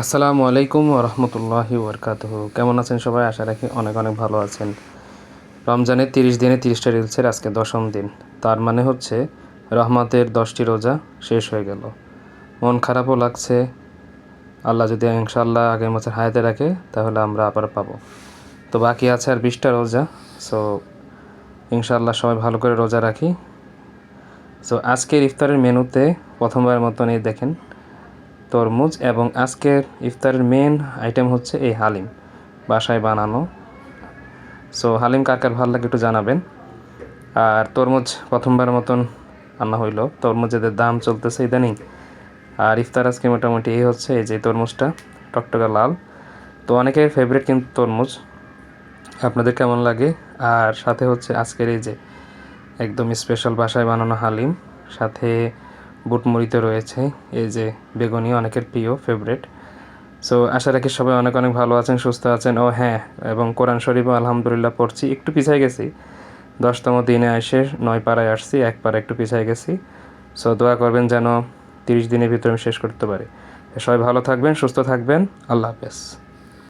আসসালামু আলাইকুম রহমতুল্লাহি ওবরকাতুহ। কেমন আছেন সবাই? আশা রাখি অনেক অনেক ভালো আছেন। রমজানের 30 দিনে 30টা রিলসের আজকে 10ম দিন। তার মানে হচ্ছে রহমতের 10টি রোজা শেষ হয়ে গেল। মন খারাপও লাগছে। আল্লাহ যদি ইনশাআল্লাহ আগের বছর হায়াতে রাখে তাহলে আমরা আবার পাবো। তো বাকি আছে আর 20টা রোজা। সো ইনশাআল্লাহ সবাই ভালো করে রোজা রাখি। সো আজকের ইফতারের মেনুতে প্রথমবার মতন এই দেখেন তরমুজ, এবং আজকের ইফতারের মেন আইটেম হচ্ছে এই হালিম, বাসায় বানানো। সো হালিম কার কার ভালো লাগে একটু জানাবেন। আর তরমুজ প্রথমবার মতন রান্না হইলো। তরমুজের দাম চলতেছে ইদানিং। আর ইফতার আজকে মোটামুটি এই হচ্ছে, এই যে তরমুজটা টকটকা লাল। তো অনেকের ফেভারিট কিন্তু তরমুজ। আপনাদের কেমন লাগে? আর সাথে হচ্ছে আজকের এই যে একদম স্পেশাল বাসায় বানানো হালিম, সাথে বুটমুড়িতে রয়েছে এই যে বেগুনি, অনেকের প্রিয় ফেভারিট। সো আশা রাখি সবাই অনেক অনেক ভালো আছেন, সুস্থ আছেন। ও হ্যাঁ, এবং কোরআন শরীফও আলহামদুলিল্লাহ পড়ছি। একটু পিছায় গেছি, 10তম দিনে এসে 9 পাড়ায় আসছি, 1 পাড়া একটু পিছায় গেছি। সো দোয়া করবেন যেন 30 দিনের ভিতরে আমি শেষ করতে পারি। সবাই ভালো থাকবেন, সুস্থ থাকবেন। আল্লাহ হাফেজ।